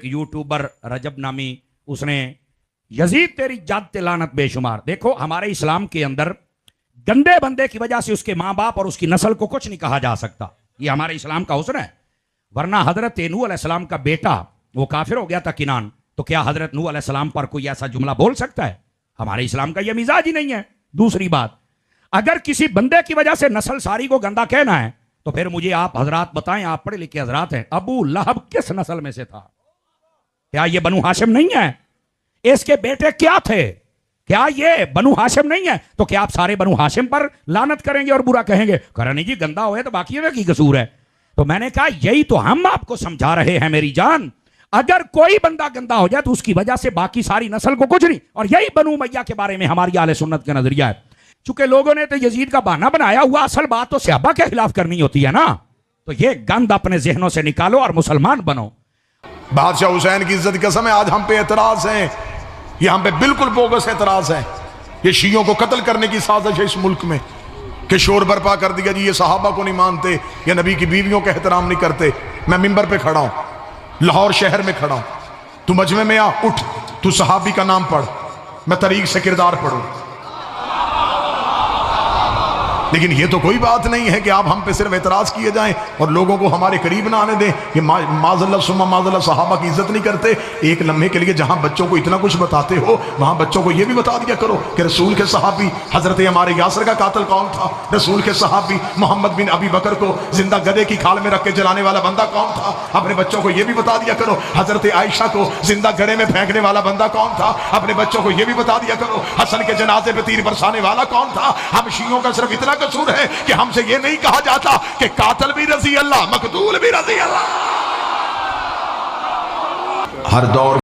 ایک یوٹیوبر رجب نامی، اس نے یزید تیری جاد لعنت بے شمار. دیکھو ہمارے اسلام کے اندر گندے بندے کی وجہ سے اس کے ماں باپ اور اس کی نسل کو کچھ نہیں کہا جا سکتا. یہ ہمارے اسلام کا حسن ہے. ورنہ حضرت نوح علیہ السلام کا بیٹا وہ کافر ہو گیا تھا کنان، تو کیا حضرت نوح علیہ السلام پر کوئی ایسا جملہ بول سکتا ہے؟ ہمارے اسلام کا یہ مزاج ہی نہیں ہے. دوسری بات، اگر کسی بندے کی وجہ سے نسل ساری کو گندا کہنا ہے تو پھر مجھے آپ حضرات بتائیں، آپ پڑھے لکھے حضرات ہیں، ابو لہب کس نسل میں سے تھا؟ کیا یہ بنو ہاشم نہیں ہے؟ اس کے بیٹے کیا تھے؟ کیا یہ بنو ہاشم نہیں ہے؟ تو کیا آپ سارے بنو ہاشم پر لعنت کریں گے اور برا کہیں گے؟ کرنے جی گندا ہوئے تو باقی میں کی قصور ہے. تو میں نے کہا یہی تو ہم آپ کو سمجھا رہے ہیں میری جان. اگر کوئی بندہ گندا ہو جائے تو اس کی وجہ سے باقی ساری نسل کو کچھ نہیں. اور یہی بنو امیہ کے بارے میں ہماری اہل سنت کا نظریہ ہے. چونکہ لوگوں نے تو یزید کا بہانہ بنایا ہوا، اصل بات تو صحابہ کے خلاف کرنی ہوتی ہے نا. تو یہ گند اپنے ذہنوں سے نکالو اور مسلمان بنو. بادشاہ حسین کی عزت کی قسم ہے، آج ہم پہ اعتراض ہیں، یہ ہم پہ بالکل بوگس اعتراض ہے. یہ شیعوں کو قتل کرنے کی سازش ہے اس ملک میں، کہ شور برپا کر دیا جی یہ صحابہ کو نہیں مانتے، یہ نبی کی بیویوں کا احترام نہیں کرتے. میں منبر پہ کھڑا ہوں، لاہور شہر میں کھڑا ہوں، تو مجمع میں آ، اٹھ، تو صحابی کا نام پڑھ، میں طریق سے کردار پڑھوں. لیکن یہ تو کوئی بات نہیں ہے کہ آپ ہم پہ صرف اعتراض کیے جائیں اور لوگوں کو ہمارے قریب نہ آنے دیں. یہ معاذ اللہ ثم معاذ اللہ صحابہ کی عزت نہیں کرتے. ایک لمحے کے لیے جہاں بچوں کو اتنا کچھ بتاتے ہو، وہاں بچوں کو یہ بھی بتا دیا کرو کہ رسول کے صحابی حضرت ہمارے یاسر کا قاتل کون تھا، رسول کے صحابی محمد بن ابی بکر کو زندہ گدھے کی کھال میں رکھ کے جلانے والا بندہ کون تھا. اپنے بچوں کو یہ بھی بتا دیا کرو حضرت عائشہ کو زندہ گڑھے میں پھینکنے والا بندہ کون تھا. اپنے بچوں کو یہ بھی بتا دیا کرو حسن کے جنازے پہ تیر برسانے والا کون تھا. ہم شیعوں کا صرف اتنا قصور ہے کہ ہم سے یہ نہیں کہا جاتا کہ قاتل بھی رضی اللہ، مقتول بھی رضی اللہ. ہر دور